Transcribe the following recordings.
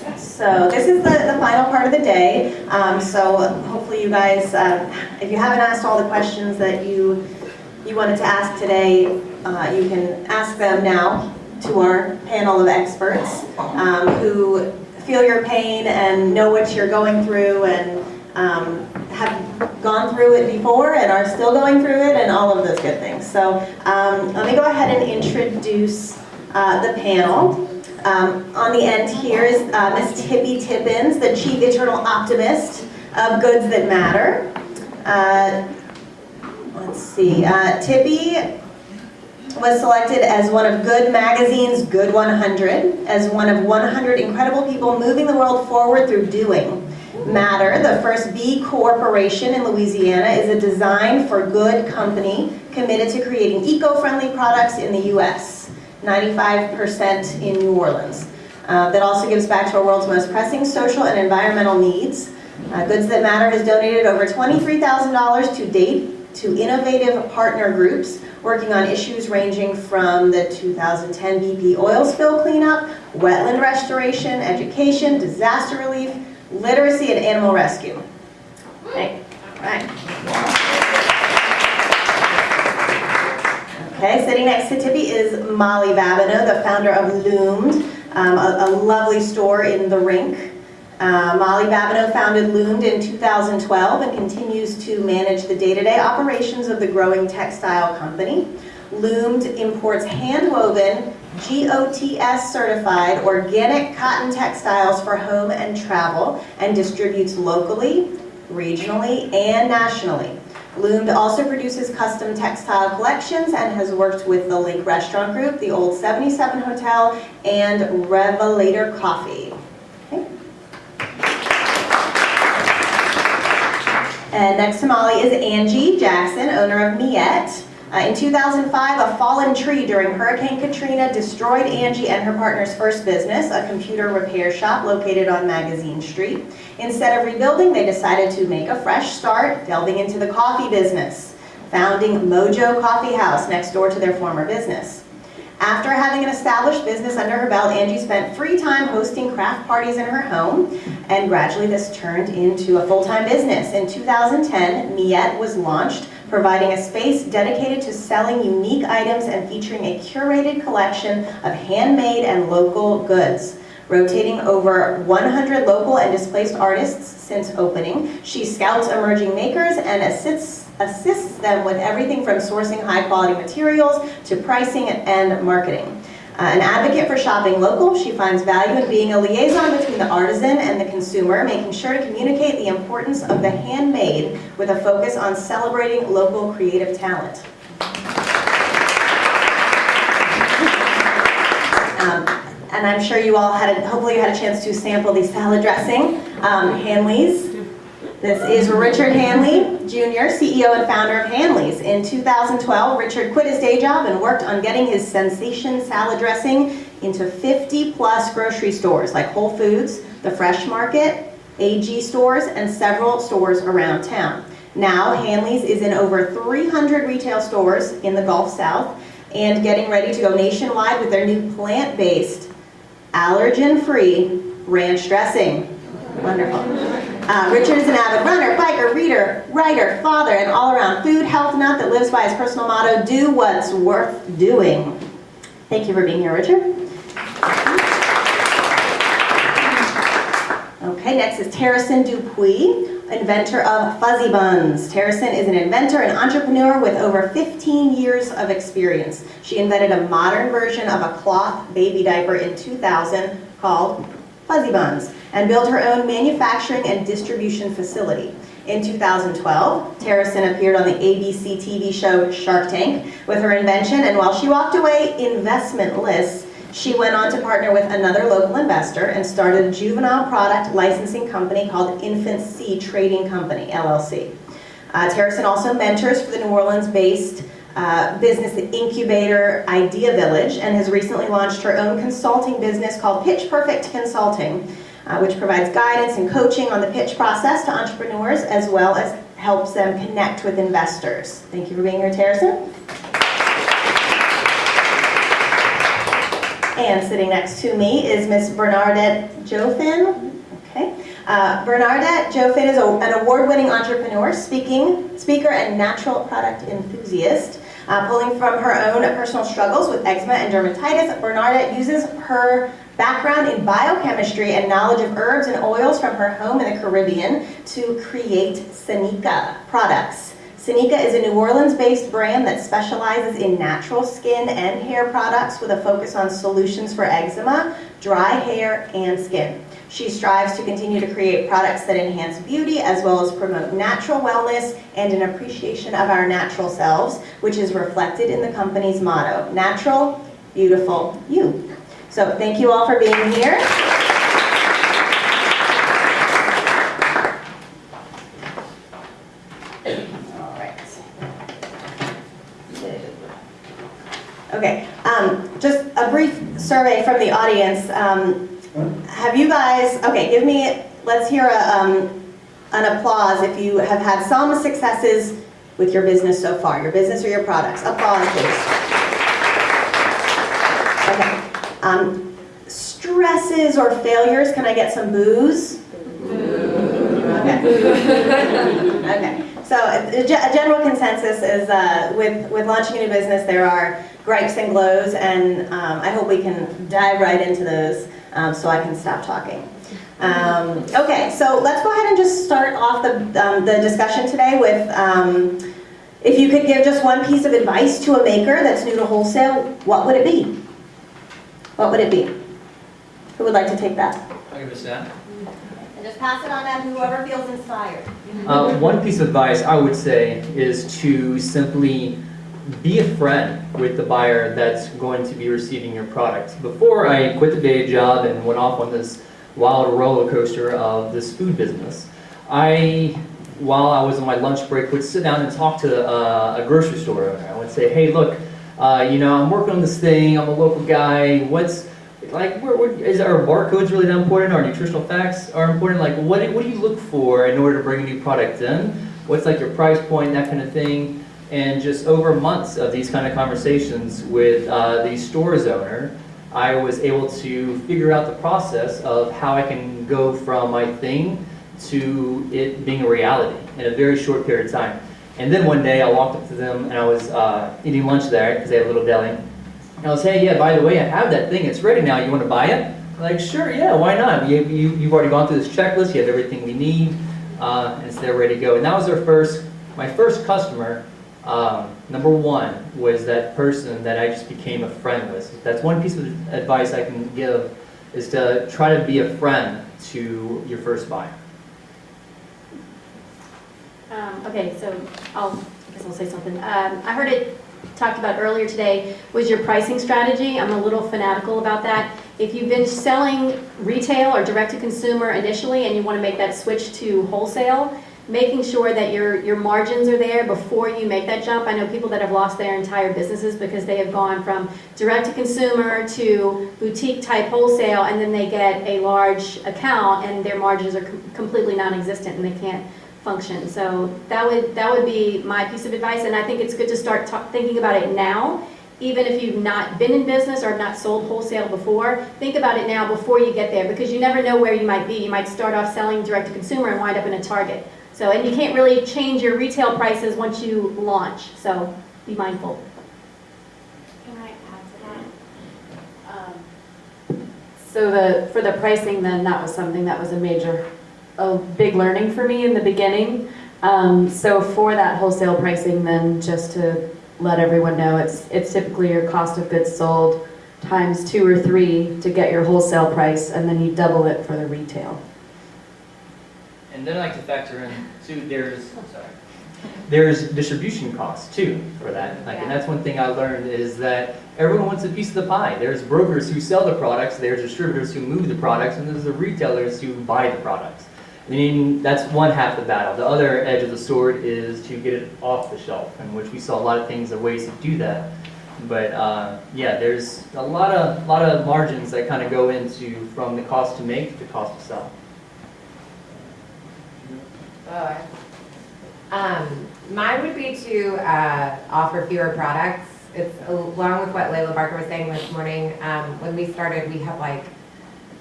So this is the final part of the day. So hopefully you guys, if you haven't asked all the questions that you wanted to ask today, you can ask them now to our panel of experts who feel your pain and know what you're going through and have gone through it before and are still going through it and all of those good things. So let me go ahead and introduce the panel. On the end here is Ms. Tippi Tippins, the Chief Eternal Optimist of Goods That Matter. Let's see, Tippi was selected as one of Good Magazine's Good 100, as one of 100 incredible people moving the world forward through doing. Matter, the first B Corporation in Louisiana, is a design for good company committed to creating eco-friendly products in the U.S. 95% in New Orleans. That also gives back to our world's most pressing social and environmental needs. Goods That Matter has donated over $23,000 to date to innovative partner groups working on issues ranging from the 2010 BP oil spill cleanup, wetland restoration, education, disaster relief, literacy, and animal rescue. Right. Okay, sitting next to Tippi is Molly Babineau, the founder of Loomed, a lovely store in the Rink. Molly Babineau founded Loomed in 2012 and continues to manage the day-to-day operations of the growing textile company. Loomed imports hand-woven, GOTS certified organic cotton textiles for home and travel and distributes locally, regionally, and nationally. Loomed also produces custom textile collections and has worked with the Link Restaurant Group, the Old 77 Hotel, and Revelator Coffee. Okay. And next to Molly is Angie Jackson, owner of Miette. In 2005, a fallen tree during Hurricane Katrina destroyed Angie and her partner's first business, a computer repair shop located on Magazine Street. Instead of rebuilding, they decided to make a fresh start, delving into the coffee business, founding Mojo Coffee House next door to their former business. After having an established business under her belt, Angie spent free time hosting craft parties in her home, and gradually this turned into a full-time business. In 2010, Miette was launched, providing a space dedicated to selling unique items and featuring a curated collection of handmade and local goods. Rotating over 100 local and displaced artists since opening, she scouts emerging makers and assists them with everything from sourcing high-quality materials to pricing and marketing. An advocate for shopping local, she finds value in being a liaison between the artisan and the consumer, making sure to communicate the importance of the handmade with a focus on celebrating local creative talent. And I'm sure you all hopefully you had a chance to sample the salad dressing, Hanley's. This is Richard Hanley, Jr., CEO and founder of Hanley's. In 2012, Richard quit his day job and worked on getting his sensation salad dressing into 50-plus grocery stores like Whole Foods, the Fresh Market, AG stores, and several stores around town. Now, Hanley's is in over 300 retail stores in the Gulf South and getting ready to go nationwide with their new plant-based, allergen-free ranch dressing. Wonderful. Richard is an avid runner, biker, reader, writer, father, and all-around food health nut that lives by his personal motto, do what's worth doing. Thank you for being here, Richard. Okay, next is Terracin Dupuis, inventor of Fuzzy Buns. Terracin is an inventor and entrepreneur with over 15 years of experience. She invented a modern version of a cloth baby diaper in 2000 called Fuzzy Buns, and built her own manufacturing and distribution facility. In 2012, Terracin appeared on the ABC TV show Shark Tank with her invention, and while she walked away investmentless, she went on to partner with another local investor and started a juvenile product licensing company called Infant Sea Trading Company, LLC. Terracin also mentors for the New Orleans-based business incubator Idea Village and has recently launched her own consulting business called Pitch Perfect Consulting, which provides guidance and coaching on the pitch process to entrepreneurs as well as helps them connect with investors. Thank you for being here, Terracin. And sitting next to me is Miss Bernadette Jofin. Okay. Bernadette Jofin is an award-winning entrepreneur, speaker, and natural product enthusiast. Pulling from her own personal struggles with eczema and dermatitis, Bernadette uses her background in biochemistry and knowledge of herbs and oils from her home in the Caribbean to create Seneca products. Seneca is a New Orleans-based brand that specializes in natural skin and hair products with a focus on solutions for eczema, dry hair, and skin. She strives to continue to create products that enhance beauty as well as promote natural wellness and an appreciation of our natural selves, which is reflected in the company's motto, Natural, Beautiful, You. So thank you all for being here. Okay, just a brief survey from the audience. Have you guys, okay, let's hear an applause if you have had some successes with your business so far, your business or your products. Applause, please. Okay. Stresses or failures, can I get some boos? Okay. Okay. So a general consensus is with launching a new business, there are gripes and glows, and I hope we can dive right into those so I can stop talking. Okay, so let's go ahead and just start off the discussion today with if you could give just one piece of advice to a maker that's new to wholesale, what would it be? What would it be? Who would like to take that? I'll give it a shot. And just pass it on to whoever feels inspired. One piece of advice I would say is to simply be a friend with the buyer that's going to be receiving your product. Before I quit the day job and went off on this wild roller coaster of this food business, while I was on my lunch break, would sit down and talk to a grocery store owner. I would say, hey, look, I'm working on this thing, I'm a local guy, is our barcodes really that important? Our nutritional facts are important? Like, what do you look for in order to bring a new product in? What's like your price point, that kind of thing? And just over months of these kind of conversations with the store's owner, I was able to figure out the process of how I can go from my thing to it being a reality in a very short period of time. And then one day I walked up to them and I was eating lunch there because they had a little deli. And I was, hey, yeah, by the way, I have that thing. It's ready now. You want to buy it? Like, sure, yeah, why not? You've already gone through this checklist. You have everything we need. And it's there ready to go. And that was my first customer. Number one was that person that I just became a friend with. That's one piece of advice I can give, is to try to be a friend to your first buyer. Okay, so I guess I'll say something. I heard it talked about earlier today was your pricing strategy. I'm a little fanatical about that. If you've been selling retail or direct to consumer initially and you want to make that switch to wholesale, making sure that your margins are there before you make that jump. I know people that have lost their entire businesses because they have gone from direct to consumer to boutique type wholesale, and then they get a large account and their margins are completely non-existent and they can't function. So that would be my piece of advice, and I think it's good to start thinking about it now. Even if you've not been in business or have not sold wholesale before, think about it now before you get there, because you never know where you might be. You might start off selling direct to consumer and wind up in a Target. So, and you can't really change your retail prices once you launch, so be mindful. Can I add to that? So for the pricing then, that was something that was a big learning for me in the beginning. So for that wholesale pricing then, just to let everyone know, it's typically your cost of goods sold times 2 or 3 to get your wholesale price, and then you double it for the retail. And then I like to factor in too, there's distribution costs too for that. And that's one thing I learned, is that everyone wants a piece of the pie. There's brokers who sell the products, there's distributors who move the products, and there's the retailers who buy the products. I mean, that's one half of the battle. The other edge of the sword is to get it off the shelf, in which we saw a lot of things, of ways to do that. But yeah, there's a lot of margins that kind of go into from the cost to make to the cost to sell. Mine would be to offer fewer products it's along with what Layla Barker was saying this morning. When we started, we had like,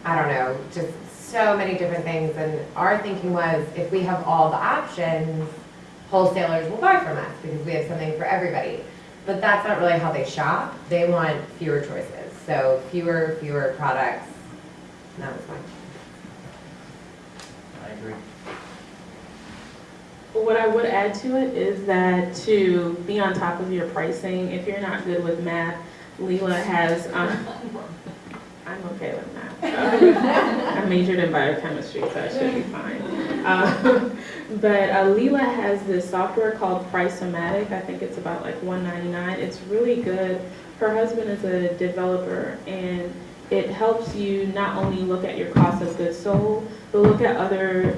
I don't know, just so many different things. And our thinking was, if we have all the options, wholesalers will buy from us because we have something for everybody. But that's not really how they shop. They want fewer choices. So fewer products. And that was fine. I agree. What I would add to it is that to be on top of your pricing, if you're not good with math, Leela has, I'm okay with math. I majored in biochemistry, so I should be fine. But Leela has this software called Price-O-Matic. I think it's about like $1.99. It's really good. Her husband is a developer, and it helps you not only look at your cost of goods sold, but look at other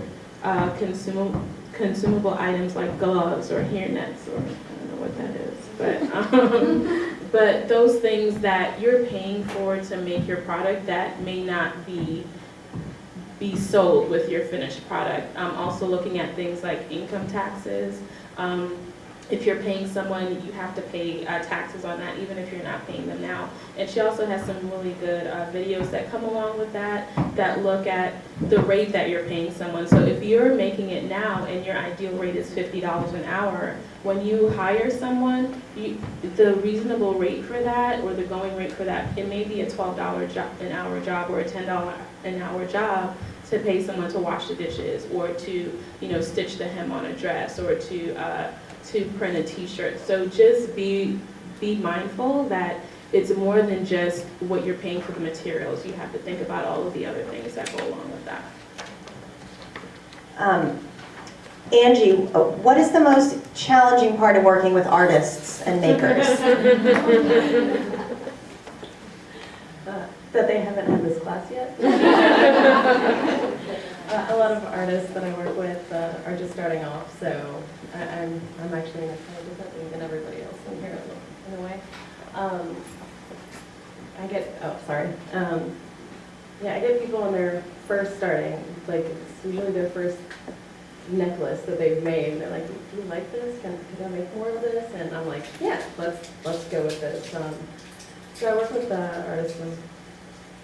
consumable items like gloves or hair nets, or I don't know what that is, but those things that you're paying for to make your product that may not be sold with your finished product. Also looking at things like income taxes. If you're paying someone, you have to pay taxes on that, even if you're not paying them now. And she also has some really good videos that come along with that look at the rate that you're paying someone. So if you're making it now and your ideal rate is $50 an hour, when you hire someone, the reasonable rate for that, or the going rate for that, it may be a $12 an hour job or a $10 an hour job to pay someone to wash the dishes, or to stitch the hem on a dress, or to print a t-shirt. So just be mindful that it's more than just what you're paying for the materials. You have to think about all of the other things that go along with that. Angie, what is the most challenging part of working with artists and makers? That they haven't had this class yet. A lot of artists that I work with are just starting off, so I'm actually in a kind of different thing than everybody else in here in a way. I get people when they're first starting, like it's usually their first necklace that they've made, and they're like, "Do you like this? Can I make more of this?" And I'm like, "Yeah, let's go with this." So I work with artists and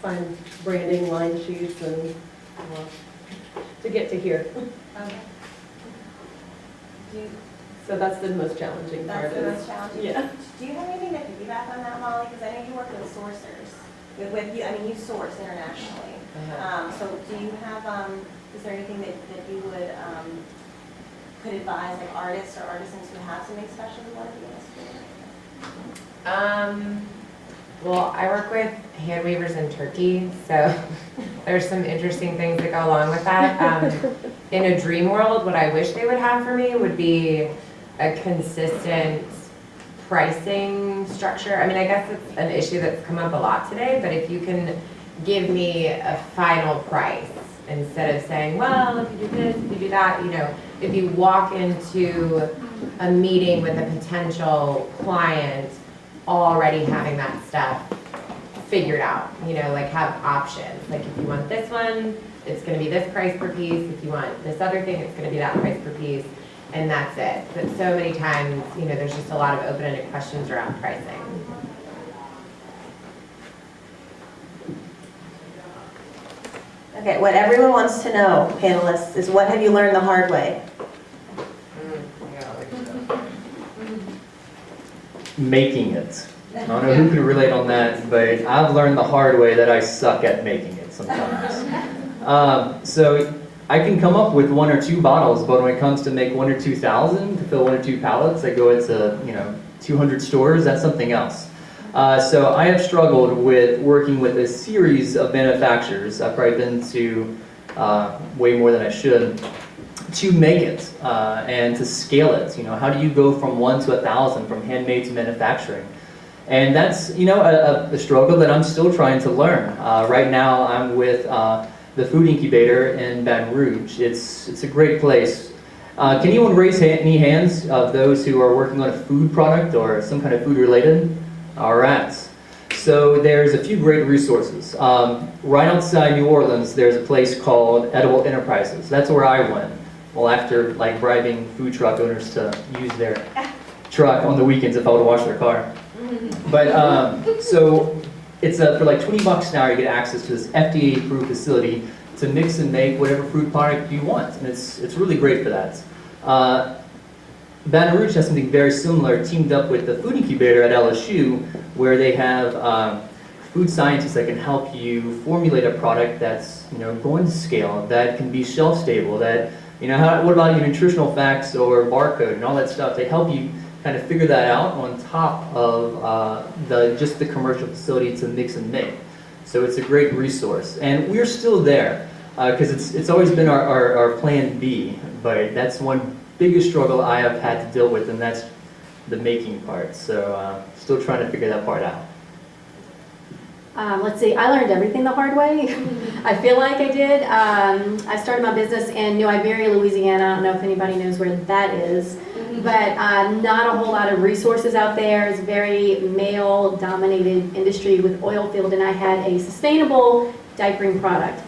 find branding, line sheets, and to get to here. Okay. So that's the most challenging part. That's the most challenging. Yeah. Do you have anything to piggyback on that, Molly? Because I know you work with sourcers. You source internationally. So do you have, is there anything that you would, could advise like artists or artisans who have something special you want to be in this? Well, I work with hand weavers in Turkey, so there's some interesting things that go along with that. In a dream world, what I wish they would have for me would be a consistent pricing structure. I mean, I guess it's an issue that's come up a lot today, but if you can give me a final price instead of saying, well, if you do this, if you do that, if you walk into a meeting with a potential client already having that stuff figured out, like have options. Like if you want this one, it's going to be this price per piece. If you want this other thing, it's going to be that price per piece. And that's it. But so many times, there's just a lot of open-ended questions around pricing. Okay, what everyone wants to know, panelists, is what have you learned the hard way? Making it. I don't know who can relate on that, but I've learned the hard way that I suck at making it sometimes. So I can come up with 1 or 2 bottles, but when it comes to make 1 or 2,000 to fill 1 or 2 pallets, I go into 200 stores. That's something else. So I have struggled with working with a series of manufacturers. I've probably been to way more than I should, to make it and to scale it. How do you go from 1 to 1,000, from handmade to manufacturing? And that's a struggle that I'm still trying to learn. Right now I'm with the food incubator in Baton Rouge. It's a great place. Can anyone raise any hands of those who are working on a food product or some kind of food related? All right. So there's a few great resources. Right outside New Orleans, there's a place called Edible Enterprises. That's where I went. Well, after bribing food truck owners to use their truck on the weekends if I would wash their car. But, so, it's for like $20 an hour, you get access to this FDA-approved facility to mix and make whatever fruit product you want, and it's really great for that. Baton Rouge has something very similar, teamed up with the food incubator at LSU, where they have food scientists that can help you formulate a product that's, going to scale, that can be shelf stable, that, what about your nutritional facts or barcode and all that stuff? They help you kind of figure that out on top of just the commercial facility to mix and make. So it's a great resource, and we're still there because it's always been our plan B, but that's one biggest struggle I have had to deal with, and that's the making part. So still trying to figure that part out. Let's see, I learned everything the hard way. I feel like I did. I started my business in New Iberia, Louisiana. I don't know if anybody knows where that is, but not a whole lot of resources out there. It's a very male-dominated industry with oil field, and I had a sustainable diapering product.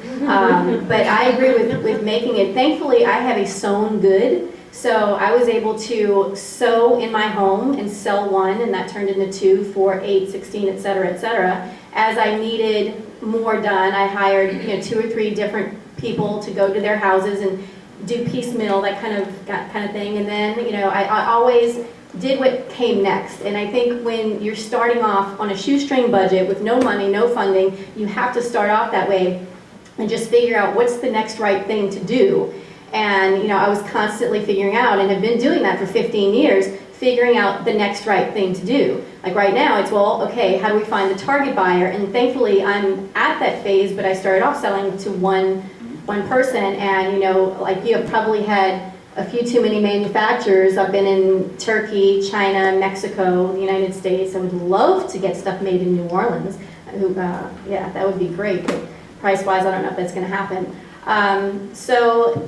But I agree with making it. Thankfully, I have a sewn good. So I was able to sew in my home and sell one, and that turned into 2, 4, 8, 16, et cetera, et cetera. As I needed more done, I hired 2 or 3 different people to go to their houses and do piecemeal, that kind of thing. And then I always did what came next. And I think when you're starting off on a shoestring budget with no money, no funding, you have to start off that way and just figure out what's the next right thing to do. And I was constantly figuring out, and have been doing that for 15 years, figuring out the next right thing to do. Like right now, it's, well, okay, how do we find the target buyer? And thankfully, I'm at that phase, but I started off selling to one person, and like you have probably had a few too many manufacturers. I've been in Turkey, China, Mexico, the United States. I would love to get stuff made in New Orleans. Yeah, that would be great, but price-wise, I don't know if that's gonna happen. So,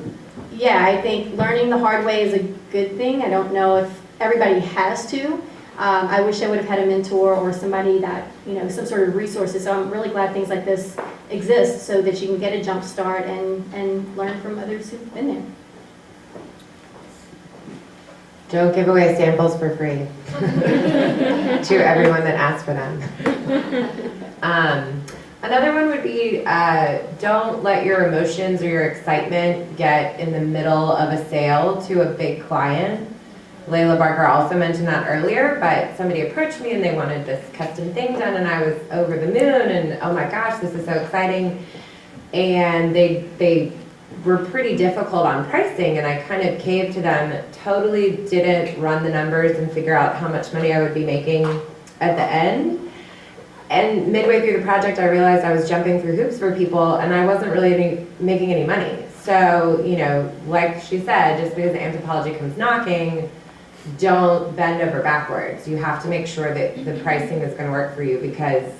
yeah, I think learning the hard way is a good thing. I don't know if everybody has to. I wish I would have had a mentor or somebody that, some sort of resources. So I'm really glad things like this exist so that you can get a jump start and learn from others who've been there. Don't give away samples for free to everyone that asks for them. Another one would be don't let your emotions or your excitement get in the middle of a sale to a big client. Layla Barker also mentioned that earlier, but somebody approached me and they wanted this custom thing done, and I was over the moon and oh my gosh, this is so exciting. And they were pretty difficult on pricing, and I kind of caved to them, totally didn't run the numbers and figure out how much money I would be making at the end. And midway through the project, I realized I was jumping through hoops for people, and I wasn't really making any money. So, like she said, just because the anthropology comes knocking, don't bend over backwards. You have to make sure that the pricing is going to work for you, because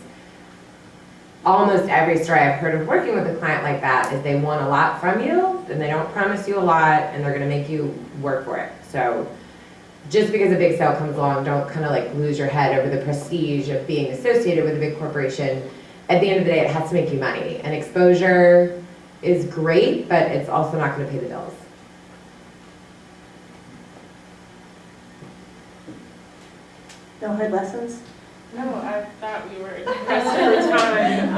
almost every story I've heard of working with a client like that is they want a lot from you, and they don't promise you a lot, and they're going to make you work for it. So just because a big sale comes along, don't kind of like lose your head over the prestige of being associated with a big corporation. At the end of the day, it has to make you money. And exposure is great, but it's also not going to pay the bills. No hard lessons? No, I thought we were pressed for time.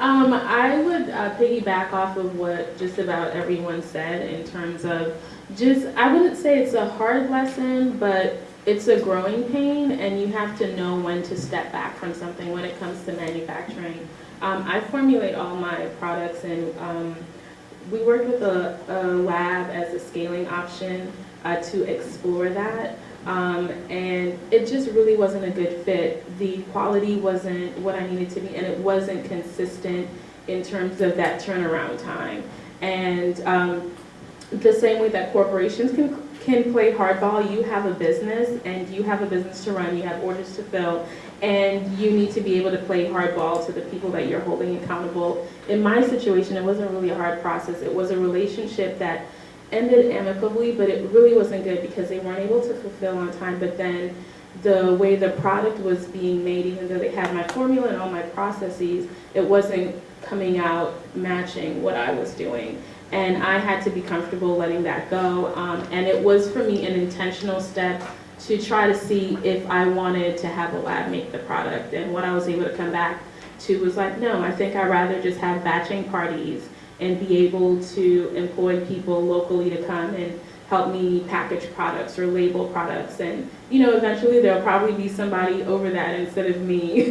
I would piggyback off of what just about everyone said in terms of I wouldn't say it's a hard lesson, but it's a growing pain, and you have to know when to step back from something when it comes to manufacturing. I formulate all my products, and we worked with a lab as a scaling option to explore that. And it just really wasn't a good fit. The quality wasn't what I needed to be, and it wasn't consistent in terms of that turnaround time. And the same way that corporations can play hardball, you have a business, and you have a business to run, you have orders to fill, and you need to be able to play hardball to the people that you're holding accountable. In my situation, it wasn't really a hard process. It was a relationship that ended amicably, but it really wasn't good because they weren't able to fulfill on time. But then the way the product was being made, even though they had my formula and all my processes, it wasn't coming out matching what I was doing. And I had to be comfortable letting that go. And it was for me an intentional step to try to see if I wanted to have a lab make the product. And what I was able to come back to was like, no, I think I'd rather just have batching parties and be able to employ people locally to come and help me package products or label products. And, eventually there'll probably be somebody over that instead of me,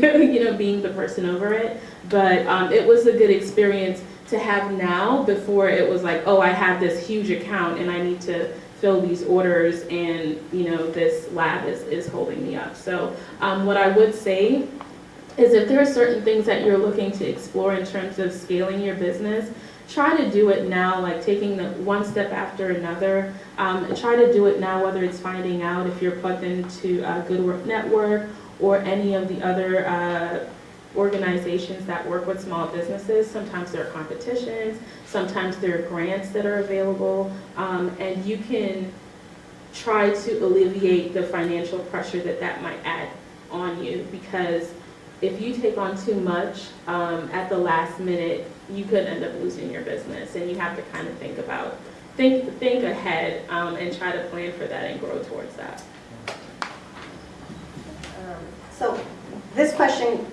being the person over it. But it was a good experience to have now before it was like, oh, I have this huge account and I need to fill these orders and, this lab is holding me up. So what I would say is if there are certain things that you're looking to explore in terms of scaling your business, try to do it now, like taking the one step after another. Try to do it now, whether it's finding out if you're plugged into Good Work Network or any of the other organizations that work with small businesses. Sometimes there are competitions, sometimes there are grants that are available, and you can try to alleviate the financial pressure that might add on you, because if you take on too much at the last minute, you could end up losing your business, and you have to kind of think ahead and try to plan for that and grow towards that. So this question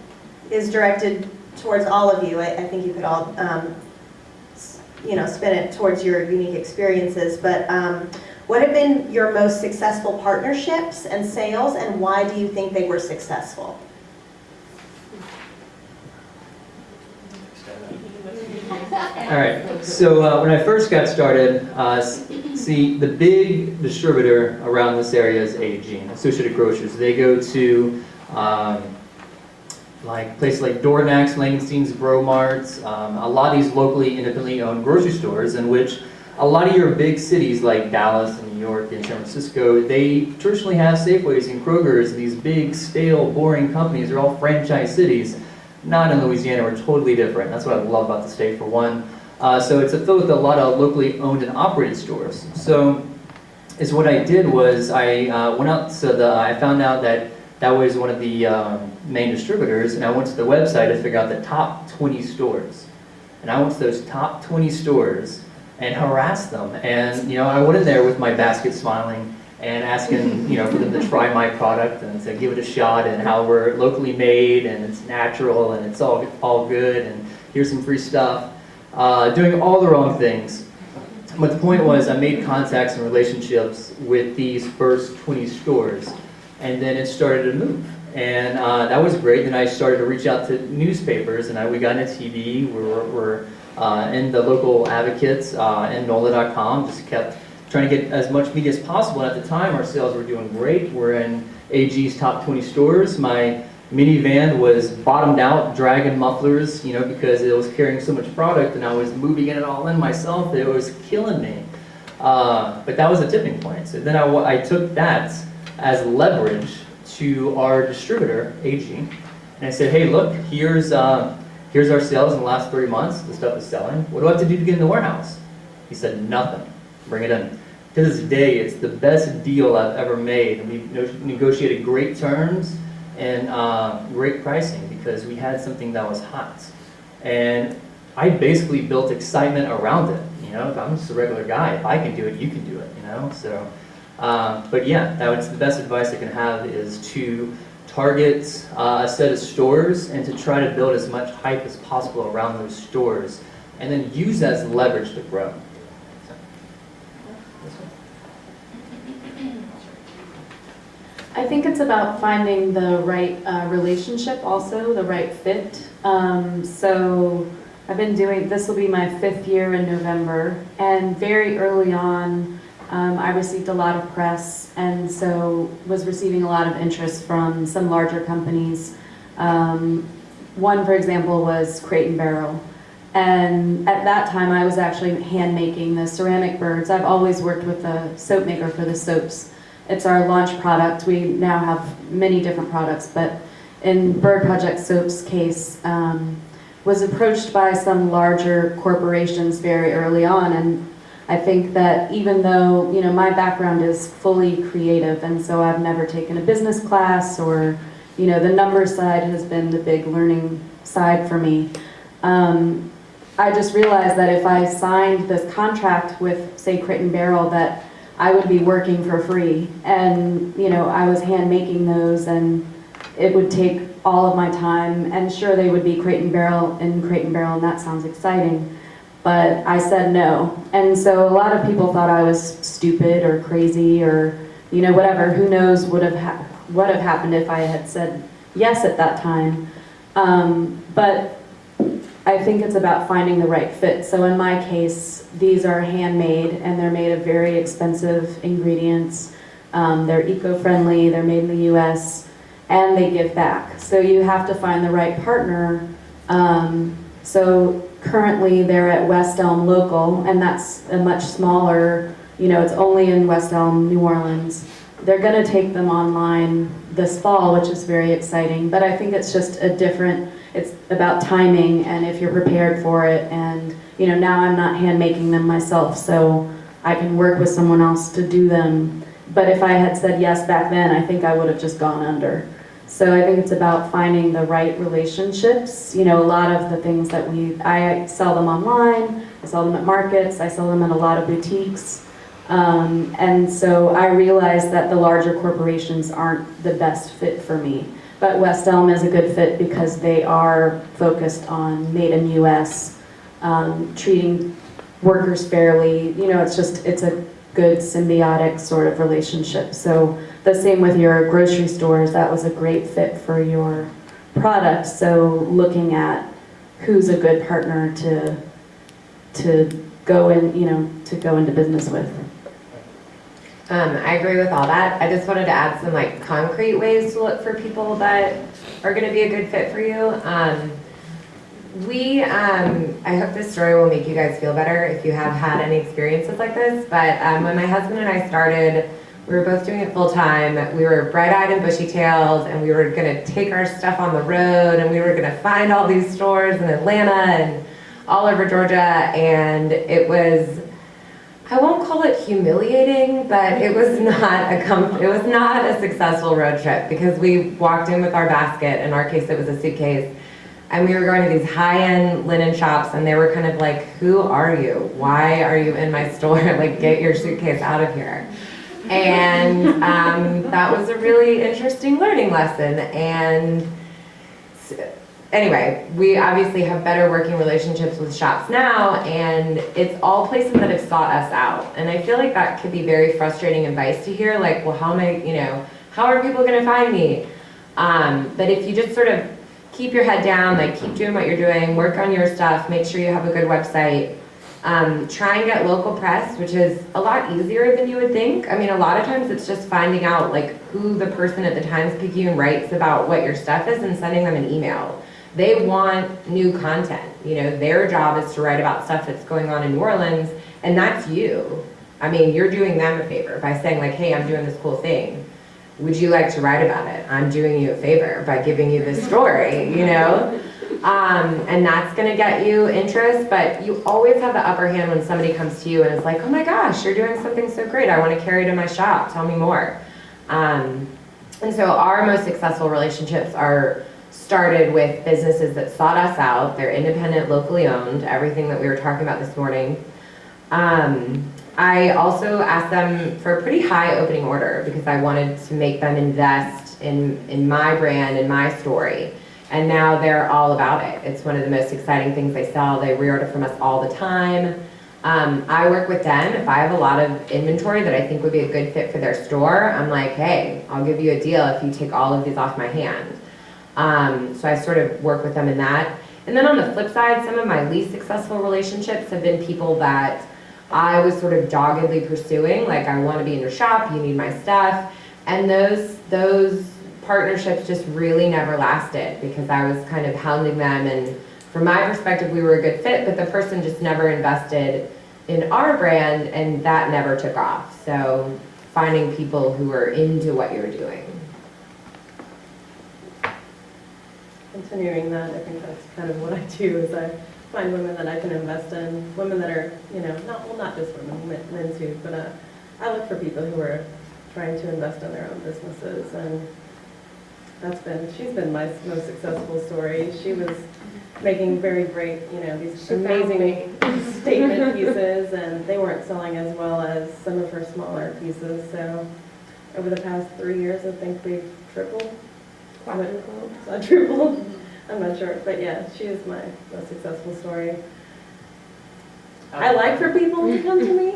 is directed towards all of you. I think you could all, spin it towards your unique experiences. But what have been your most successful partnerships and sales, and why do you think they were successful? All right, so when I first got started, see, the big distributor around this area is AG, Associated Grocers. They go to like places like Dornax, Langenstein's, Bromarts, a lot of these locally independently owned grocery stores, in which a lot of your big cities like Dallas and New York and San Francisco, they traditionally have Safeways and Kroger's, and these big, stale, boring companies are all franchise cities. Not in Louisiana, we're totally different. That's what I love about the state, for one. So it's filled with a lot of locally owned and operated stores. So what I did was I went out, I found out that was one of the main distributors, and I went to the website to figure out the top 20 stores. And I went to those top 20 stores and harassed them. And I went in there with my basket smiling and asking for them to try my product and to give it a shot, and how we're locally made and it's natural and it's all good and here's some free stuff. Doing all the wrong things. But the point was, I made contacts and relationships with these first 20 stores, and then it started to move. And that was great. Then I started to reach out to newspapers, and we got into TV. We're in the local advocates, in NOLA.com, just kept trying to get as much media as possible. And at the time, our sales were doing great. We're in AG's top 20 stores. My minivan was bottomed out, dragging mufflers, because it was carrying so much product, and I was moving it all in myself. It was killing me. But that was a tipping point. So then I took that as leverage to our distributor, AG, and I said, hey, look, here's our sales in the last 3 months. The stuff is selling. What do I have to do to get in the warehouse? He said, nothing. Bring it in. To this day, it's the best deal I've ever made. And we negotiated great terms and great pricing, because we had something that was hot. And I basically built excitement around it. If I'm just a regular guy, if I can do it, you can do it, So, but yeah, that's the best advice I can have, is to target a set of stores and to try to build as much hype as possible around those stores, and then use that as leverage to grow. I think it's about finding the right relationship, also the right fit. So I've been doing, this will be my 5th year in November, and very early on I received a lot of press, and so was receiving a lot of interest from some larger companies. One, for example, was Crate & Barrel. And at that time I was actually hand making the ceramic birds. I've always worked with a soap maker for the soaps. It's our launch product. We now have many different products, but in Bird Project Soap's case, was approached by some larger corporations very early on. And I think that even though, my background is fully creative, and so I've never taken a business class, or, the numbers side has been the big learning side for me. I just realized that if I signed this contract with, say, Crate & Barrel, that I would be working for free. And, you know, I was hand making those, and it would take all of my time. And sure, they would be Crate and Barrel, and that sounds exciting. But I said no. And so a lot of people thought I was stupid or crazy or, you know, whatever. Who knows what have happened if I had said yes at that time. But I think it's about finding the right fit. So in my case, these are handmade, and they're made of very expensive ingredients. They're eco-friendly, they're made in the US, and they give back. So you have to find the right partner. So currently they're at West Elm Local, and that's a much smaller, you know, it's only in West Elm, New Orleans. They're gonna take them online this fall, which is very exciting, but I think it's just it's about timing and if you're prepared for it. And, you know, now I'm not hand making them myself, so I can work with someone else to do them. But if I had said yes back then, I think I would have just gone under. So I think it's about finding the right relationships. You know, a lot of the things that I sell them online, I sell them at markets, I sell them at a lot of boutiques. And so I realized that the larger corporations aren't the best fit for me. But West Elm is a good fit because they are focused on made in US, treating workers fairly. You know, it's a good symbiotic sort of relationship. So the same with your grocery stores, that was a great fit for your product. So looking at who's a good partner to go in, you know, to go into business with. I agree with all that. I just wanted to add some like concrete ways to look for people that are going to be a good fit for you. I hope this story will make you guys feel better if you have had any experiences like this. But when my husband and I started, we were both doing it full time. We were bright-eyed and bushy-tailed, and we were going to take our stuff on the road, and we were going to find all these stores in Atlanta and all over Georgia, and it was, I won't call it humiliating, but it was not a successful road trip because we walked in with our basket. In our case, it was a suitcase. And we were going to these high-end linen shops, and they were kind of like, who are you? Why are you in my store? Like, get your suitcase out of here. And that was a really interesting learning lesson. And anyway, we obviously have better working relationships with shops now, and it's all places that have sought us out. And I feel like that could be very frustrating advice to hear, like, well, how are people gonna find me? But if you just sort of keep your head down, like keep doing what you're doing, work on your stuff, make sure you have a good website, try and get local press, which is a lot easier than you would think. I mean, a lot of times it's just finding out like who the person at the Times-Picayune writes about what your stuff is and sending them an email. They want new content. You know, their job is to write about stuff that's going on in New Orleans, and that's you. I mean, you're doing them a favor by saying like, hey, I'm doing this cool thing. Would you like to write about it? I'm doing you a favor by giving you this story, you know? And that's gonna get you interest, but you always have the upper hand when somebody comes to you and is like, oh my gosh, you're doing something so great. I wanna carry it in my shop, tell me more. And so our most successful relationships are started with businesses that sought us out. They're independent, locally owned, everything that we were talking about this morning. I also asked them for a pretty high opening order because I wanted to make them invest in my brand and my story. And now they're all about it. It's one of the most exciting things they sell. They reorder from us all the time. I work with them. If I have a lot of inventory that I think would be a good fit for their store, I'm like, hey, I'll give you a deal if you take all of these off my hand. So I sort of work with them in that. And then on the flip side, some of my least successful relationships have been people that I was sort of doggedly pursuing, like I want to be in your shop, you need my stuff. And those partnerships just really never lasted because I was kind of hounding them, and from my perspective we were a good fit, but the person just never invested in our brand and that never took off. So finding people who are into what you're doing. Continuing that, I think that's kind of what I do, is I find women that I can invest in, women that are, you know, not just women, men too, but I look for people who are trying to invest in their own businesses, and she's been my most successful story. She was making very great, these amazing statement pieces, and they weren't selling as well as some of her smaller pieces. So over the past 3 years, I think we've tripled, quadrupled. I'm not sure, but yeah, she is my most successful story. I like for people to come to me.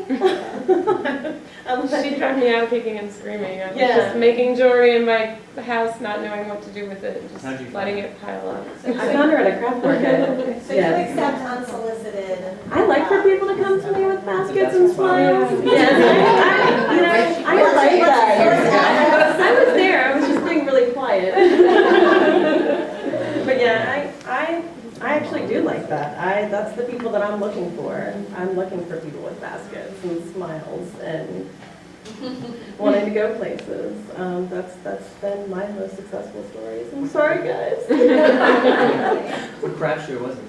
She dropped me out kicking and screaming. I was Yeah. just making jewelry in my house, not knowing what to do with it, just How'd you letting find it pile up. I found her at a craft market. So you Yes. accept unsolicited? I like for people to come to me with baskets and smiles. Yeah. Yes, I like that. I was there, I was just being really quiet. But yeah, I actually do like that. That's the people that I'm looking for. I'm looking for people with baskets and smiles and wanting to go places. That's been my most successful stories. I'm sorry, guys. What craft show was it?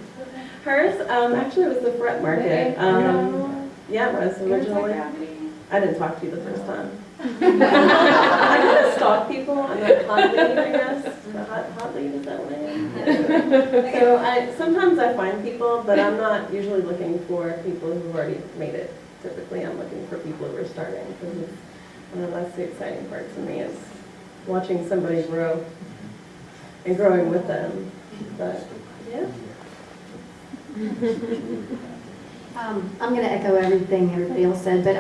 Hers, actually, it was the Fret Market. Yeah, it was originally. I didn't talk to you the first time. I kind of stalk people. I'm a hot lead, I guess. A hot lead, is that what I am? So sometimes I find people, but I'm not usually looking for people who've already made it. Typically, I'm looking for people who are starting, because that's the exciting part to me, is watching somebody grow and growing with them. But yeah. I'm going to echo everything everybody else said, but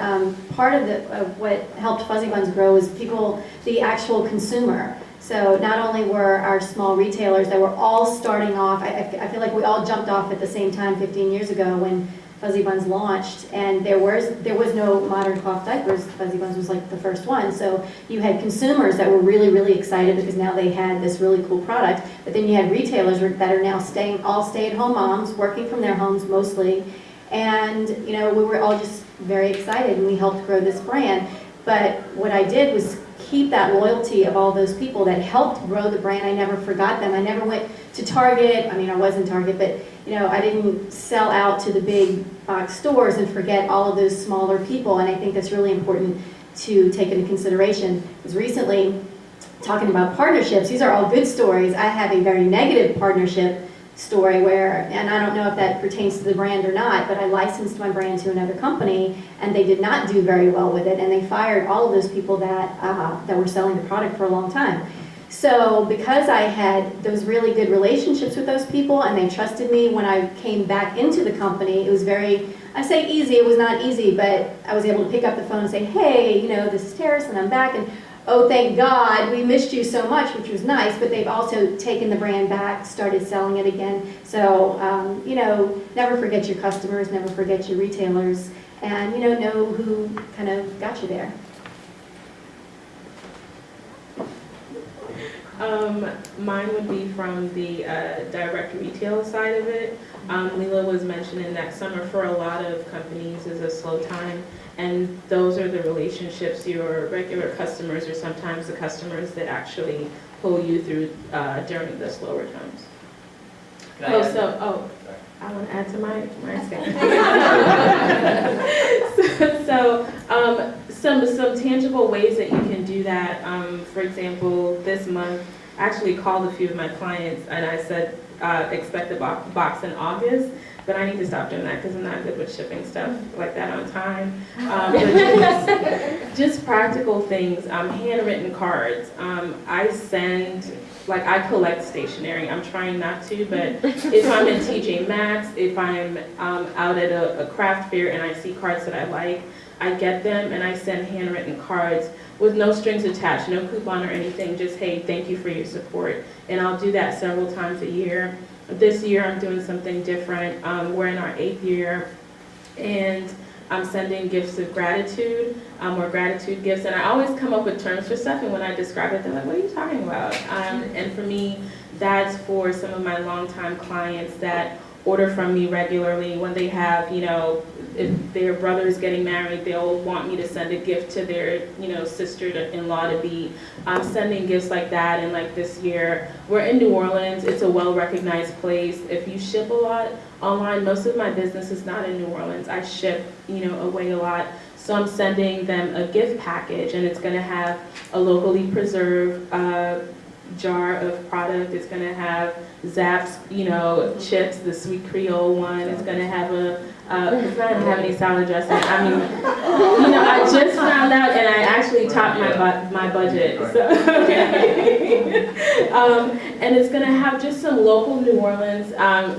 part of what helped Fuzzy Buns grow was people, the actual consumer. So not only were our small retailers that were all starting off, I feel like we all jumped off at the same time 15 years ago when Fuzzy Buns launched, and there was no modern cloth diapers. Fuzzy Buns was like the first one. So you had consumers that were really, really excited because now they had this really cool product. But then you had retailers that are now all stay-at-home moms, working from their homes mostly. And we were all just very excited, and we helped grow this brand. But what I did was keep that loyalty of all those people that helped grow the brand. I never forgot them. I never went to Target. I was in Target, but I didn't sell out to the big box stores and forget all of those smaller people. And I think that's really important to take into consideration. Because recently, talking about partnerships, these are all good stories. I have a very negative partnership story where, and I don't know if that pertains to the brand or not, but I licensed my brand to another company, and they did not do very well with it, and they fired all of those people that were selling the product for a long time. So because I had those really good relationships with those people, and they trusted me when I came back into the company, it was very, I say easy, it was not easy, but I was able to pick up the phone and say, hey, this is Terrace, and I'm back, and oh, thank God, we missed you so much, which was nice, but they've also taken the brand back, started selling it again. So, never forget your customers, never forget your retailers, and, know who kind of got you there. Mine would be from the direct retail side of it. Leela was mentioning that summer for a lot of companies is a slow time, and those are the relationships, your regular customers are sometimes the customers that actually pull you through during the slower times. I want to add to my statement. Some tangible ways that you can do that. For example, this month, I actually called a few of my clients and I said, expect the box in August, but I need to stop doing that because I'm not good with shipping stuff like that on time. But just practical things, handwritten cards. I collect stationery. I'm trying not to, but if I'm in TJ Maxx, if I'm out at a craft fair and I see cards that I like, I get them and I send handwritten cards with no strings attached, no coupon or anything, just, hey, thank you for your support. And I'll do that several times a year. This year I'm doing something different. We're in our 8th year and I'm sending gifts of gratitude, or gratitude gifts. And I always come up with terms for stuff, and when I describe it, they're like, what are you talking about? And for me, that's for some of my longtime clients that order from me regularly. When they have, if their brother is getting married, they'll want me to send a gift to their, sister-in-law to be. I'm sending gifts like that. And like this year, we're in New Orleans. It's a well-recognized place. If you ship a lot online, most of my business is not in New Orleans. I ship, away a lot. So I'm sending them a gift package, and it's going to have a locally preserved jar of product. It's gonna have Zapp's, chips, the sweet Creole one. It's gonna have it's not gonna have any salad dressing. I mean, I just found out, and I actually topped my budget. So, and it's gonna have just some local New Orleans,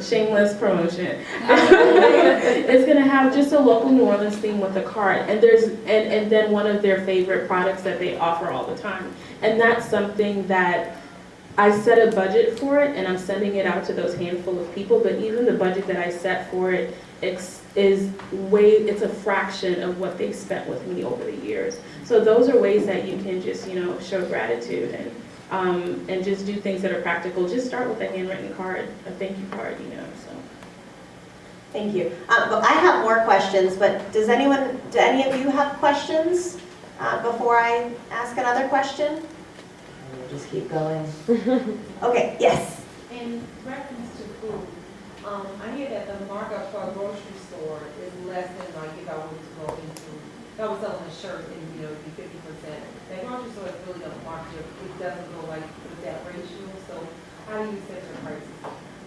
shameless promotion. It's gonna have just a local New Orleans theme with a cart, and and then one of their favorite products that they offer all the time. And that's something that I set a budget for it, and I'm sending it out to those handful of people. But even the budget that I set for it, it's a fraction of what they've spent with me over the years. So those are ways that you can just, show gratitude and just do things that are practical. Just start with a handwritten card, a thank you card, so. Thank you. But I have more questions, but do any of you have questions before I ask another question? We'll just keep going. Okay, yes. In reference to food, I hear that the markup for a grocery store is less than like if I were to go into, if I was selling a shirt and, it'd be 50%. That grocery store really don't mark it doesn't go like with that ratio, so how do you set your prices?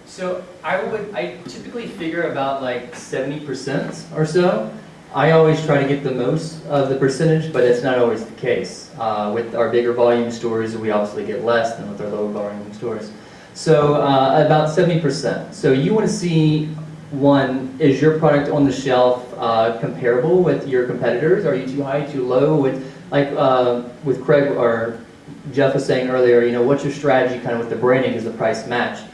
So I typically figure about like 70% or so. I always try to get the most of the percentage, but it's not always the case. With our bigger volume stores, we obviously get less than with our lower volume stores. So about 70%. So you want to see, one, is your product on the shelf comparable with your competitors? Are you too high, too low? With Craig or Jeff was saying earlier, what's your strategy kind of with the branding? Is the price matched?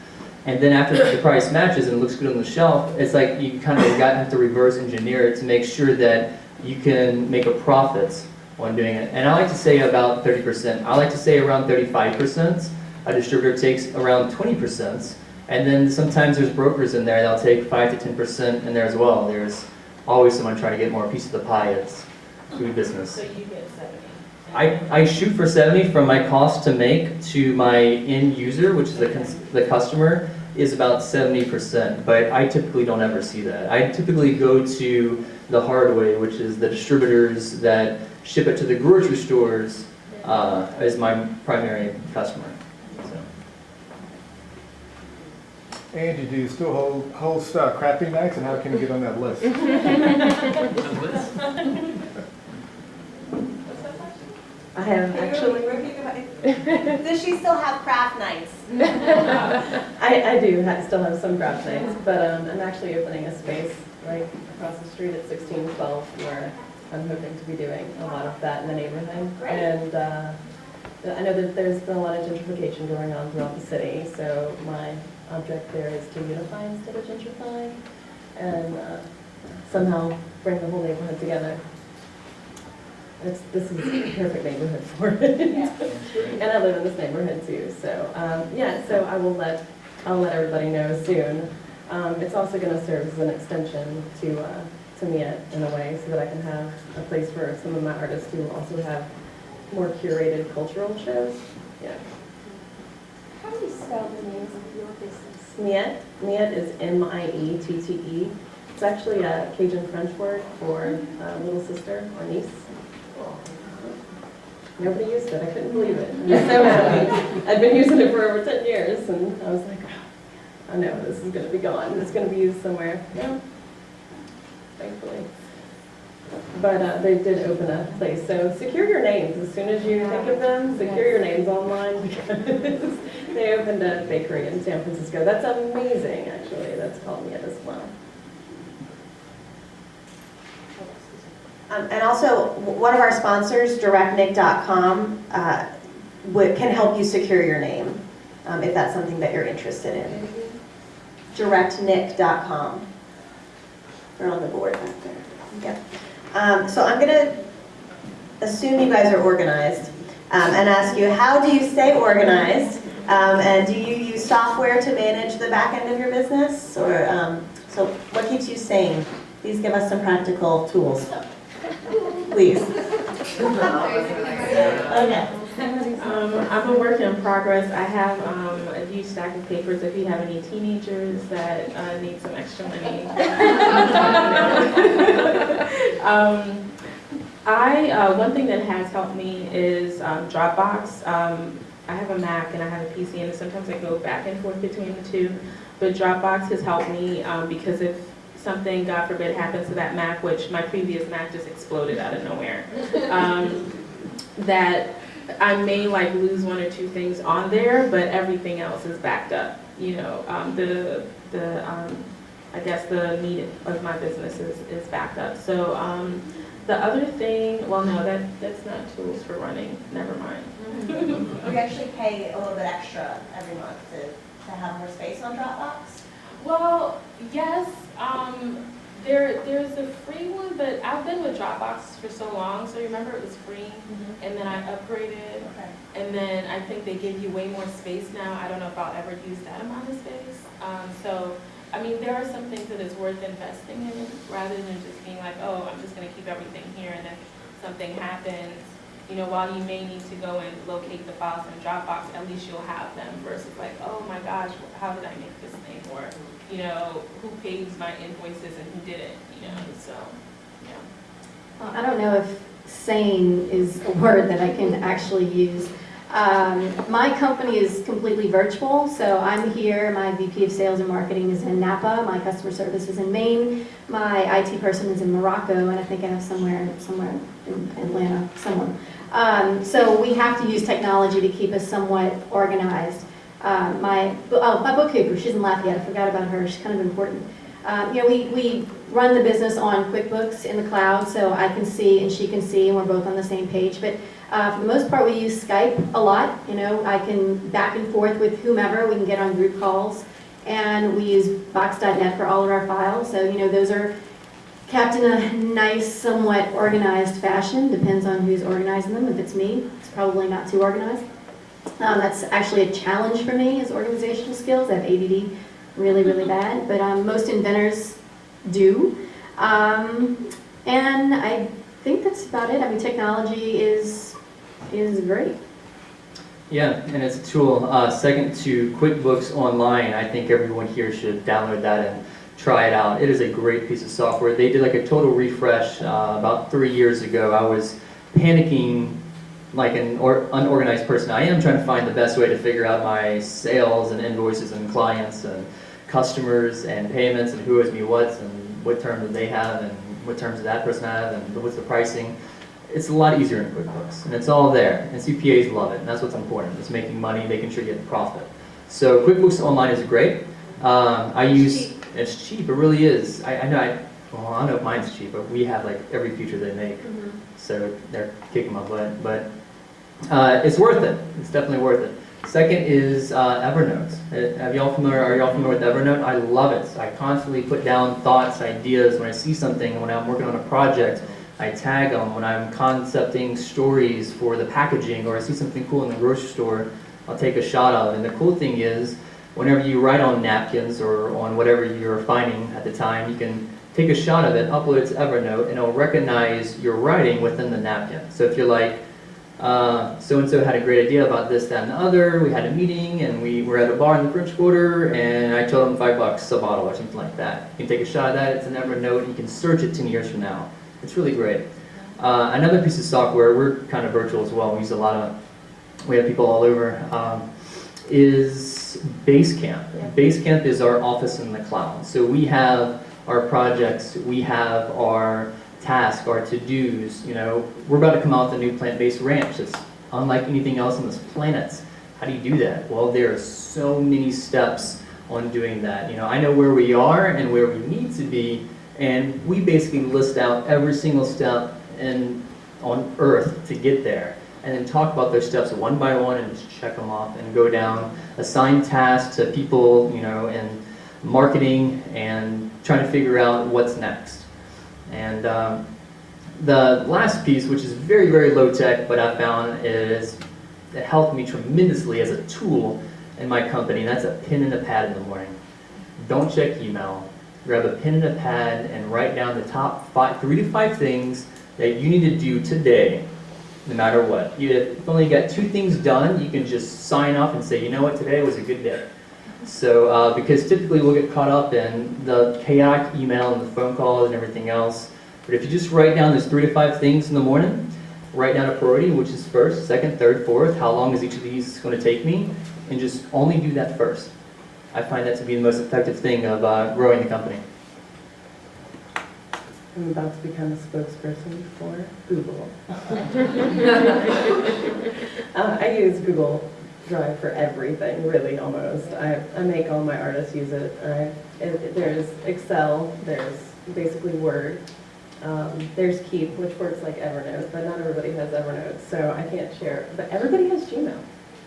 And then after the price matches and it looks good on the shelf, it's like you kind of have to reverse engineer it to make sure that you can make a profit when doing it. And I like to say about 30%. I like to say around 35%. A distributor takes around 20%. And then sometimes there's brokers in there that'll take 5 to 10% in there as well. There's always someone trying to get more piece of the pie. It's food business. So you get 70. I shoot for 70 from my cost to make to my end user, which is the customer, is about 70%, but I typically don't ever see that. I typically go to the hard way, which is the distributors that ship it to the grocery stores as my primary customer. So. Angie, do you still host crappy nights, and how can you get on that list? I have actually. Does she still have craft nights? I do still have some craft nights, but I'm actually opening a space right across the street at 1612 where I'm hoping to be doing a lot of that in the neighborhood. Great. And I know that there's been a lot of gentrification going on throughout the city, so my object there is to unify instead of gentrify and somehow bring the whole neighborhood together. This is a perfect neighborhood for it. Yeah. And I live in this neighborhood too, so so I'll let everybody know soon. It's also going to serve as an extension to Miette in a way, so that I can have a place for some of my artists to also have more curated cultural shows. Yeah. How do you spell the names of your business? Miette. Miette is M-I-E-T-T-E. It's actually a Cajun French word for little sister or niece. Nobody used it. I couldn't believe it. I'm so happy. I've been using it for over 10 years, and I was like, oh, I know this is going to be gone. It's going to be used somewhere. Yeah, thankfully. But they did open a place. So secure your names as soon as you think of them. Secure your names online because they opened a bakery in San Francisco. That's amazing, actually. That's called Miette as well. And also, one of our sponsors, directnick.com, can help you secure your name if that's something that you're interested in. Directnick.com. They're on the board back there. Yep. So I'm going to assume you guys are organized and ask you, how do you stay organized? And do you use software to manage the back end of your business? Or so what keeps you sane? Please give us some practical tools. Please. Okay. I'm a work in progress. I have a huge stack of papers if you have any teenagers that need some extra money. One thing that has helped me is Dropbox. I have a Mac and I have a PC, and sometimes I go back and forth between the two. But Dropbox has helped me because if something, God forbid, happens to that Mac, which my previous Mac just exploded out of nowhere, that I may like lose one or two things on there, but everything else is backed up. You know, I guess the need of my business is backed up. So the other thing, well, no, that's not tools for running. Never mind. We actually pay a little bit extra every month to have more space on Dropbox. Well, yes. There's a free one, but I've been with Dropbox for so long. So remember, it was free, and then I upgraded, and then I think they give you way more space now. I don't know if I'll ever use that amount of space. So, I mean, there are some things that it's worth investing in rather than just being like, oh, I'm just going to keep everything here, and then something happens. You know, while you may need to go and locate the files in Dropbox, at least you'll have them versus like, oh my gosh, how did I make this thing? Or, you know, who pays my invoices and who didn't, you know, so, yeah. Well, I don't know if sane is a word that I can actually use. My company is completely virtual, so I'm here. My VP of Sales and Marketing is in Napa. My customer service is in Maine. My IT person is in Morocco, and I think I have somewhere in Atlanta, somewhere. So we have to use technology to keep us somewhat organized. My bookkeeper, she's in Lafayette. I forgot about her. She's kind of important. You know, we run the business on QuickBooks in the cloud, so I can see and she can see, and we're both on the same page. But for the most part, we use Skype a lot. You know, I can back and forth with whomever. We can get on group calls, and we use Box.net for all of our files. So, you know, those are kept in a nice, somewhat organized fashion. Depends on who's organizing them. If it's me, it's probably not too organized. That's actually a challenge for me, is organizational skills. I have ADD really, really bad, but most inventors do. And I think that's about it. I mean, technology is great. Yeah, and it's a tool. Second to QuickBooks Online, I think everyone here should download that and try it out. It is a great piece of software. They did like a total refresh about 3 years ago. I was panicking like an unorganized person I am, trying to find the best way to figure out my sales and invoices and clients and customers and payments and who owes me what and what terms do they have and what terms does that person have and what's the pricing. It's a lot easier in QuickBooks, and it's all there, and CPAs love it, and that's what's important. It's making money, making sure you get profit. So QuickBooks Online is great. It's cheap, it really is. I don't know if mine's cheap, but we have like every feature they make, so they're kicking my butt. But it's worth it. It's definitely worth it. Second is Evernote. Are y'all familiar with Evernote? I love it. I constantly put down thoughts, ideas when I see something, when I'm working on a project. I tag them when I'm concepting stories for the packaging, or I see something cool in the grocery store, I'll take a shot of. And the cool thing is, whenever you write on napkins or on whatever you're finding at the time, you can take a shot of it, upload it to Evernote, and it'll recognize your writing within the napkin. So if you're like, so-and-so had a great idea about this, that, and the other, we had a meeting, and we were at a bar in the French Quarter, and I told them $5 a bottle or something like that. You can take a shot of that, it's in Evernote, and you can search it 10 years from now. It's really great. Another piece of software, we're kind of virtual as well, we have people all over, is Basecamp. Yeah. Basecamp is our office in the cloud. So we have our projects, we have our tasks, our to-dos. You know, we're about to come out with a new plant-based ranch that's unlike anything else on this planet. How do you do that? Well, there are so many steps on doing that. You know, I know where we are and where we need to be, and we basically list out every single step on Earth to get there, and then talk about those steps one by one and just check them off and go down, assign tasks to people, you know, in marketing and trying to figure out what's next. And the last piece, which is very, very low tech, but I found it helped me tremendously as a tool in my company, and that's a pen and a pad in the morning. Don't check email. Grab a pen and a pad and write down the top 3 to 5 things that you need to do today, no matter what. If you've only got 2 things done, you can just sign off and say, you know what, today was a good day. So, because typically we'll get caught up in the chaotic email and the phone calls and everything else. But if you just write down those 3 to 5 things in the morning, write down a priority, which is first, second, third, fourth, how long is each of these going to take me, and just only do that first. I find that to be the most effective thing of growing the company. I'm about to become a spokesperson for Google. I use Google Drive for everything, really, almost. I make all my artists use it. There's Excel, there's basically Word. There's Keep, which works like Evernote, but not everybody has Evernote, so I can't share. But everybody has Gmail.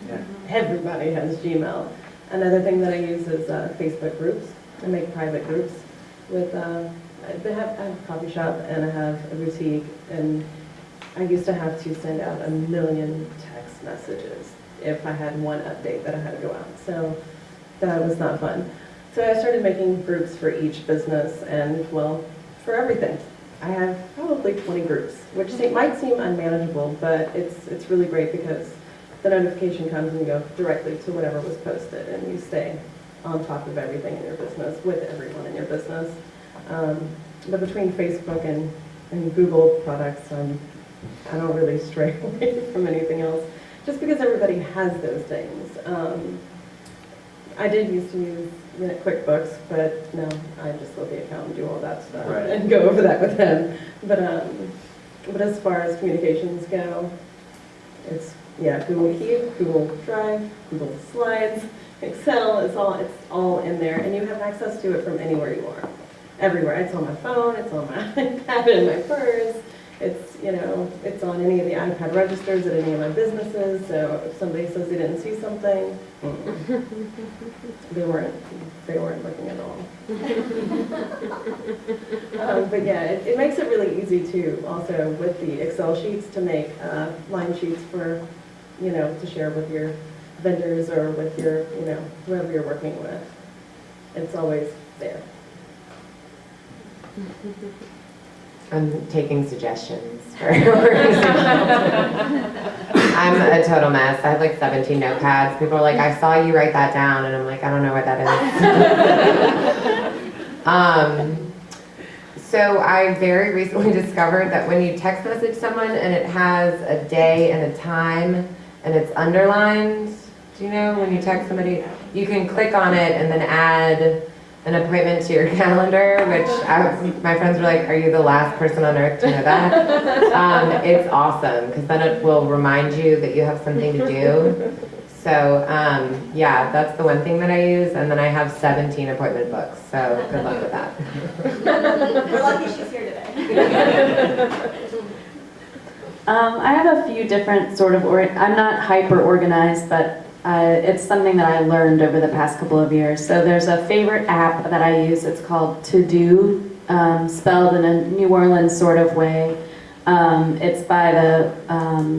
Yeah. Everybody has Gmail. Another thing that I use is Facebook groups. I make private groups with, I have a coffee shop and I have a boutique, and I used to have to send out 1 million text messages if I had one update that I had to go out. So that was not fun. So I started making groups for each business and, well, for everything. I have probably 20 groups, which might seem unmanageable, but it's really great because the notification comes and you go directly to whatever was posted, and you stay on top of everything in your business with everyone in your business. But between Facebook and Google products, I don't really stray away from anything else, just because everybody has those things. I did used to use QuickBooks, but no, I just let the accountant do all that stuff and go over that with him. But as far as communications go, it's Google Keep, Google Drive, Google Slides, Excel. It's all in there, and you have access to it from anywhere you are, everywhere. It's on my phone, it's on my iPad, in my purse. It's on any of the iPad registers at any of my businesses. So if somebody says they didn't see something, they weren't looking at all. But yeah, it makes it really easy to also with the Excel sheets to make line sheets for, to share with your vendors or with your, whoever you're working with. It's always there. I'm taking suggestions for organization. I'm a total mess. I have like 17 notepads. People are like, I saw you write that down, and I'm like, I don't know what that is. So I very recently discovered that when you text message someone and it has a day and a time and it's underlined, do you know when you text somebody, you can click on it and then add an appointment to your calendar, which my friends were like, are you the last person on earth to know that? It's awesome, because then it will remind you that you have something to do. So that's the one thing that I use, and then I have 17 appointment books, so good luck with that. We're lucky she's here today. I have a few different sort of, I'm not hyper organized, but it's something that I learned over the past couple of years. So there's a favorite app that I use. It's called To Do, spelled in a New Orleans sort of way. It's by the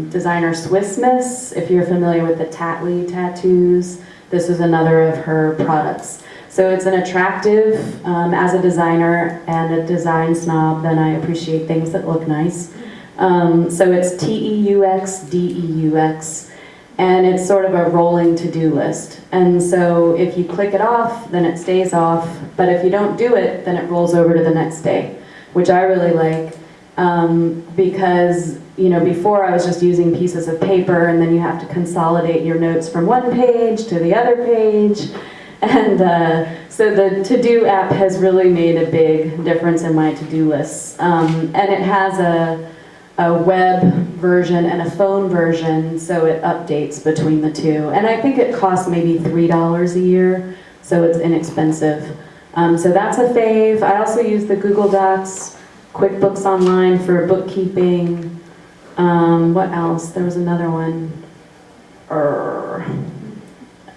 designer Swiss Miss. If you're familiar with the Tatley tattoos, this is another of her products. So it's an attractive, as a designer and a design snob, then I appreciate things that look nice. So it's TEUX, and it's sort of a rolling to-do list. And so if you click it off, then it stays off, but if you don't do it, then it rolls over to the next day, which I really like, because before I was just using pieces of paper, and then you have to consolidate your notes from one page to the other page. And so the To-Do app has really made a big difference in my to-do lists. And it has a web version and a phone version, so it updates between the two. And I think it costs maybe $3 a year, so it's inexpensive. So that's a fave. I also use the Google Docs, QuickBooks Online for bookkeeping. What else? There was another one.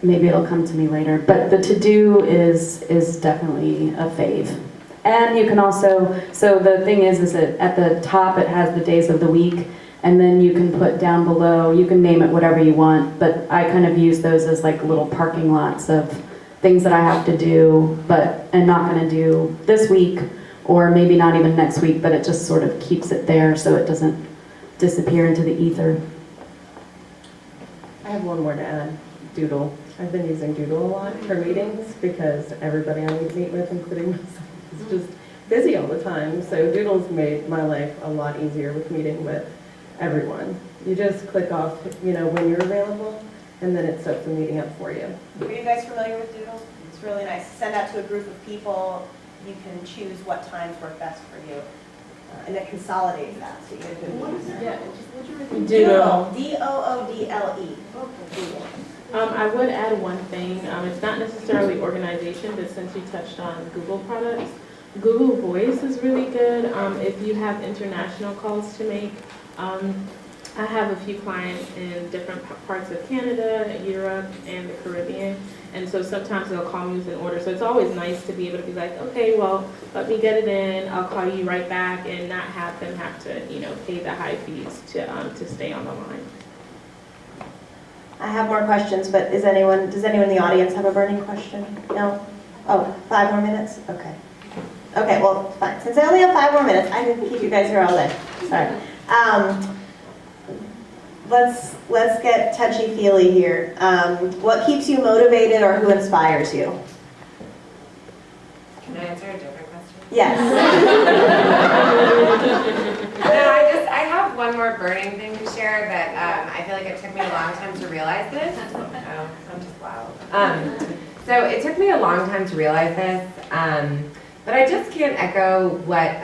Maybe it'll come to me later. But the To-Do is definitely a fave. And you can also, so the thing is that at the top it has the days of the week, and then you can put down below, you can name it whatever you want, but I kind of use those as like little parking lots of things that I have to do, and not going to do this week, or maybe not even next week, but it just sort of keeps it there so it doesn't disappear into the ether. I have one more to add, Doodle. I've been using Doodle a lot for meetings because everybody I meet with, including myself, is just busy all the time. So Doodle's made my life a lot easier with meeting with everyone. You just click off, when you're available, and then it sets the meeting up for you. Are you guys familiar with Doodle? It's really nice. Send out to a group of people. You can choose what times work best for you. And it consolidates that, so you get a good one. Yeah, would you repeat? Doodle, D-O-O-D-L-E. Doodle. I would add one thing. It's not necessarily organization, but since you touched on Google products, Google Voice is really good if you have international calls to make. I have a few clients in different parts of Canada, Europe, and the Caribbean, and so sometimes they'll call me with an order. So it's always nice to be able to be like, okay, well, let me get it in. I'll call you right back, and not have them have to, pay the high fees to stay on the line. I have more questions, but does anyone in the audience have a burning question? No? Oh, 5 more minutes? Okay. Okay, well, fine. Since I only have 5 more minutes, I can keep you guys here all day. Sorry. Let's get touchy-feely here. What keeps you motivated or who inspires you? Can I answer a different question? Yes. No, I have one more burning thing to share that I feel like it took me a long time to realize this. Oh, I'm just wow. So it took me a long time to realize this, but I just can't echo what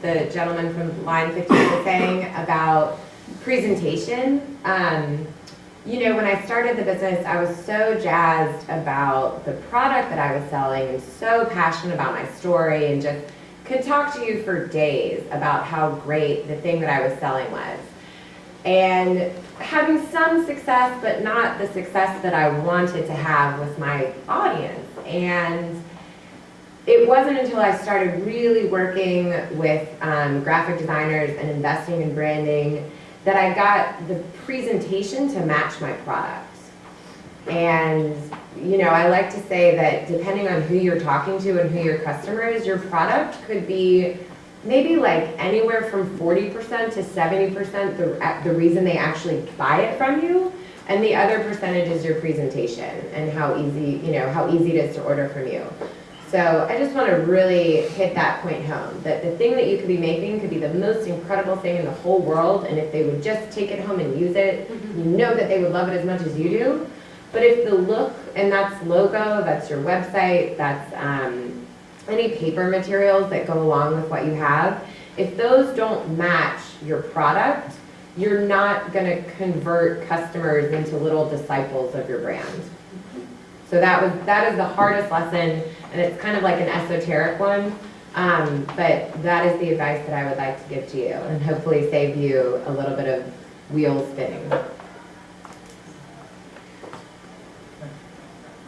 the gentleman from line 15 was saying about presentation. When I started the business, I was so jazzed about the product that I was selling and so passionate about my story and just could talk to you for days about how great the thing that I was selling was. And having some success, but not the success that I wanted to have with my audience. And it wasn't until I started really working with graphic designers and investing in branding that I got the presentation to match my product. And, I like to say that depending on who you're talking to and who your customer is, your product could be maybe like anywhere from 40% to 70% the reason they actually buy it from you, and the other percentage is your presentation and how easy it is to order from you. So I just want to really hit that point home, that the thing that you could be making could be the most incredible thing in the whole world, and if they would just take it home and use it, you know that they would love it as much as you do. But if the look, and that's logo, that's your website, that's any paper materials that go along with what you have, if those don't match your product, you're not going to convert customers into little disciples of your brand. So that is the hardest lesson, and it's kind of like an esoteric one, but that is the advice that I would like to give to you, and hopefully save you a little bit of wheels spinning.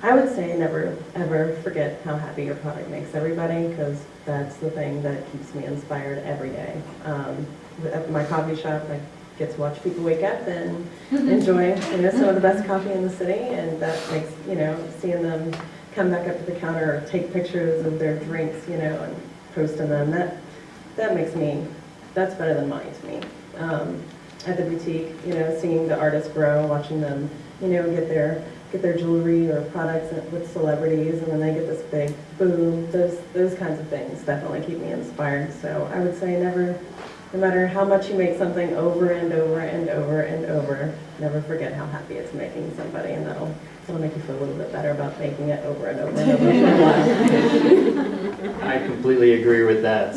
I would say never, ever forget how happy your product makes everybody, because that's the thing that keeps me inspired every day. At my coffee shop, I get to watch people wake up and enjoy, some of the best coffee in the city, and that makes, seeing them come back up to the counter or take pictures of their drinks, and posting them, that makes me, that's better than mine to me. At the boutique, seeing the artists grow, watching them, get their jewelry or products with celebrities, and then they get this big boom. Those kinds of things definitely keep me inspired. So I would say no matter how much you make something over and over and over and over, never forget how happy it's making somebody, and that'll make you feel a little bit better about making it over and over and over for a while. I completely agree with that.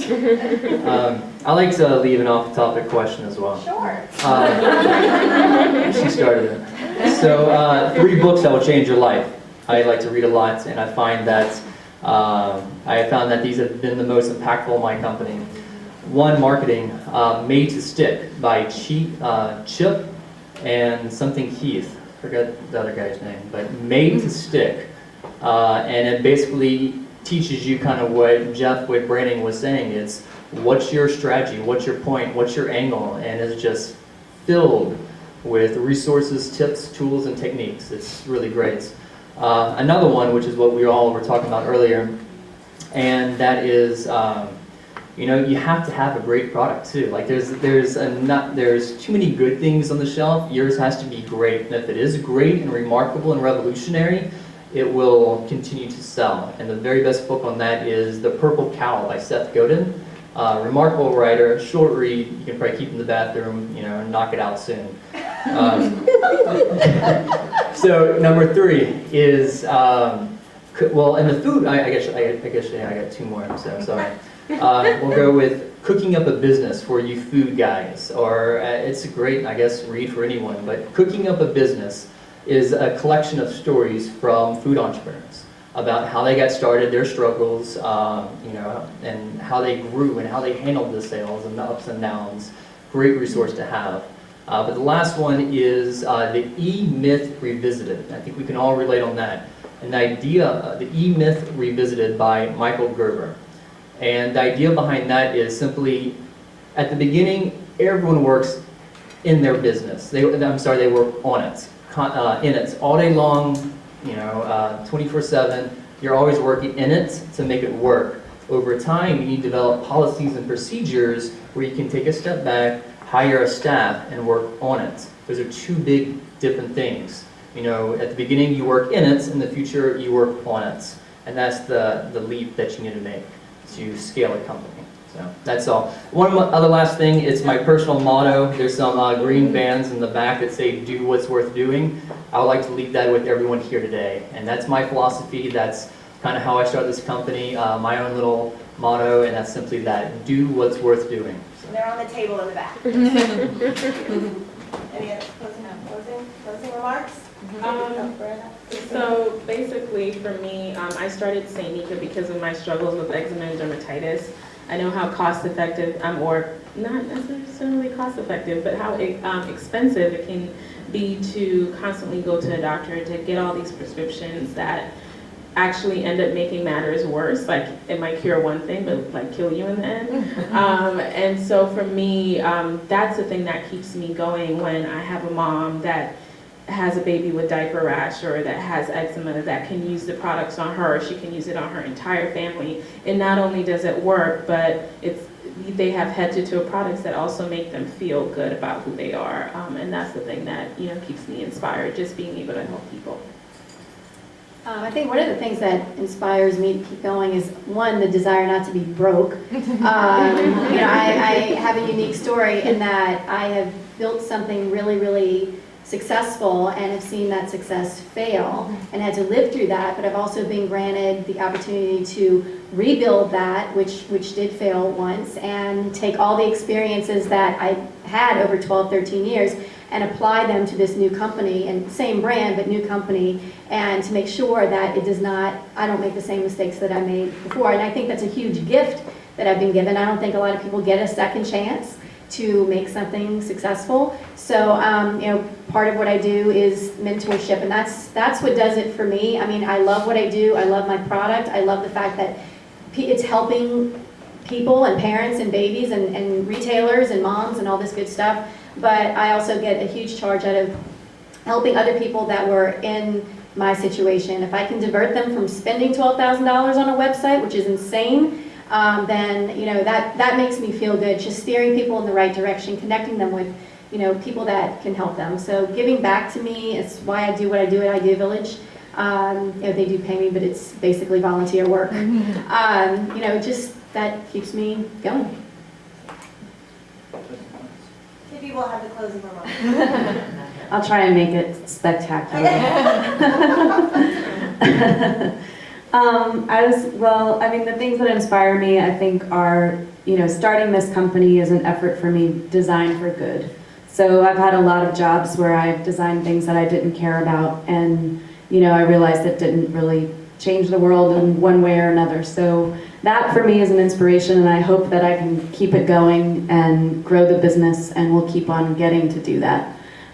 I like to leave an off-topic question as well. Sure. She started it. So 3 books that will change your life. I like to read a lot, and I find that I have found that these have been the most impactful in my company. One, Marketing, Made to Stick by Chip and something Keith. I forgot the other guy's name, but Made to Stick. And it basically teaches you kind of what Jeff with branding was saying. It's what's your strategy, what's your point, what's your angle, and it's just filled with resources, tips, tools, and techniques. It's really great. Another one, which is what we all were talking about earlier, and that is, you have to have a great product too. Like there's too many good things on the shelf. Yours has to be great, and if it is great and remarkable and revolutionary, it will continue to sell. And the very best book on that is The Purple Cow by Seth Godin. Remarkable writer, short read, you can probably keep in the bathroom, you know, and knock it out soon. So number 3 is, well, in the food, I guess yeah, I got 2 more, so sorry. We'll go with cooking up a business for you food guys, or it's a great, I guess, read for anyone, but Cooking Up a Business is a collection of stories from food entrepreneurs about how they got started, their struggles, you know, and how they grew and how they handled the sales and the ups and downs. Great resource to have. But the last one is the E-Myth Revisited. I think we can all relate on that. An idea, the E-Myth Revisited by Michael Gerber. And the idea behind that is simply, at the beginning, everyone works in their business. They work on it, in it, all day long, you know, 24/7. You're always working in it to make it work. Over time, you need to develop policies and procedures where you can take a step back, hire a staff, and work on it. Those are 2 big different things. You know, at the beginning, you work in it. In the future, you work on it. And that's the leap that you need to make to scale a company. So that's all. One other last thing, it's my personal motto. There's some green bands in the back that say, do what's worth doing. I would like to leave that with everyone here today. And that's my philosophy. That's kind of how I started this company, my own little motto, and that's simply that, do what's worth doing. So. They're on the table in the back. Any other closing remarks? So basically for me, I started St. Nika because of my struggles with eczema and dermatitis. I know how cost effective, or not necessarily cost effective, but how expensive it can be to constantly go to a doctor to get all these prescriptions that actually end up making matters worse. Like, it might cure one thing, but like kill you in the end. And so for me, that's the thing that keeps me going when I have a mom that has a baby with diaper rash or that has eczema that can use the products on her, she can use it on her entire family. And not only does it work, but they have head-to-toe products that also make them feel good about who they are. And that's the thing that, you know, keeps me inspired, just being able to help people. I think one of the things that inspires me to keep going is, one, the desire not to be broke. You know, I have a unique story in that I have built something really, really successful and have seen that success fail and had to live through that, but I've also been granted the opportunity to rebuild that, which did fail once, and take all the experiences that I had over 12, 13 years and apply them to this new company, and same brand, but new company, and to make sure that I don't make the same mistakes that I made before. And I think that's a huge gift that I've been given. I don't think a lot of people get a second chance to make something successful. So, you know, part of what I do is mentorship, and that's what does it for me. I mean, I love what I do. I love my product. I love the fact that it's helping people and parents and babies and retailers and moms and all this good stuff. But I also get a huge charge out of helping other people that were in my situation. If I can divert them from spending $12,000 on a website, which is insane, then, you know, that makes me feel good. Just steering people in the right direction, connecting them with, you know, people that can help them. So giving back to me is why I do what I do at Idea Village. You know, they do pay me, but it's basically volunteer work. You know, just that keeps me going. Tiffy will have the closing remarks. I'll try and make it spectacular. I mean, the things that inspire me, I think, are, you know, starting this company is an effort for me designed for good. So I've had a lot of jobs where I've designed things that I didn't care about, and, you know, I realized it didn't really change the world in one way or another. So that for me is an inspiration, and I hope that I can keep it going and grow the business, and we'll keep on getting to do that.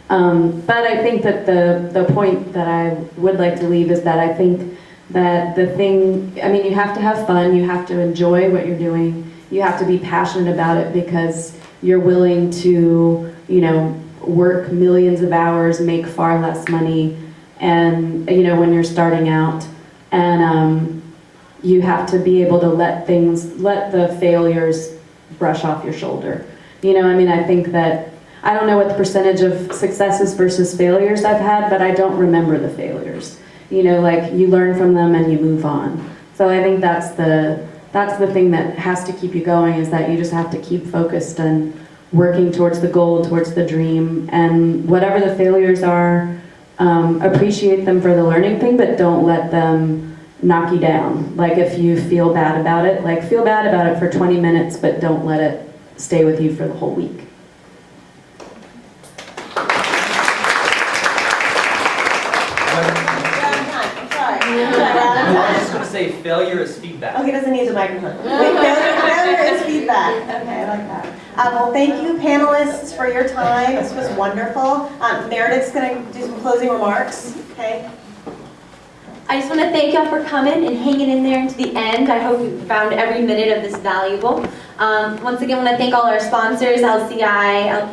But I think that the point that I would like to leave is that I think that I mean, you have to have fun, you have to enjoy what you're doing, you have to be passionate about it because you're willing to, you know, work millions of hours, make far less money, and, you know, when you're starting out. And you have to be able to let the failures brush off your shoulder. You know, I mean, I think that, I don't know what the percentage of successes versus failures I've had, but I don't remember the failures. You know, like, you learn from them and you move on. So I think that's the that's the thing that has to keep you going, is that you just have to keep focused and working towards the goal, towards the dream, and whatever the failures are, appreciate them for the learning thing, but don't let them knock you down. Like if you feel bad about it, like feel bad about it for 20 minutes, but don't let it stay with you for the whole week. I was just going to say failure is feedback. Oh, he doesn't need the microphone. Wait, failure is feedback. Okay, I like that. Well, thank you, panelists, for your time. This was wonderful. Meredith's going to do some closing remarks. Okay. I just want to thank y'all for coming and hanging in there to the end. I hope you found every minute of this valuable. Once again, I want to thank all our sponsors, LCIA,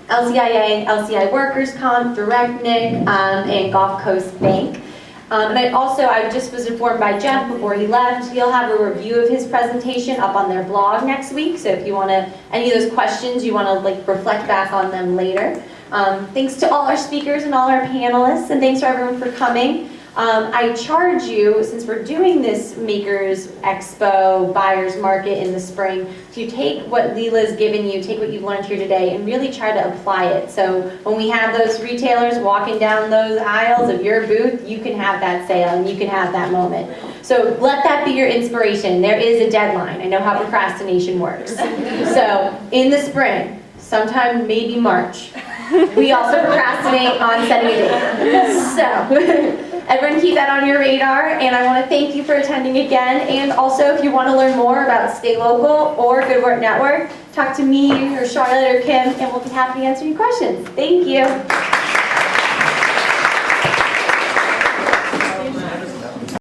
LCI Workers Comp, DirectNIC, and Gulf Coast Bank. And I just was informed by Jeff before he left, he'll have a review of his presentation up on their blog next week. So if you want to, any of those questions, you want to like reflect back on them later. Thanks to all our speakers and all our panelists, and thanks for everyone for coming. I charge you, since we're doing this Makers Expo Buyers Market in the spring, to take what Leela's given you, take what you've learned here today, and really try to apply it. So when we have those retailers walking down those aisles of your booth, you can have that sale and you can have that moment. So let that be your inspiration. There is a deadline. I know how procrastination works. So in the spring, sometime maybe March, we also procrastinate on setting a date. So everyone keep that on your radar, and I want to thank you for attending again. And also, if you want to learn more about StayLocal or Good Work Network, talk to me or Charlotte or Kim, and we'll be happy to answer your questions. Thank you.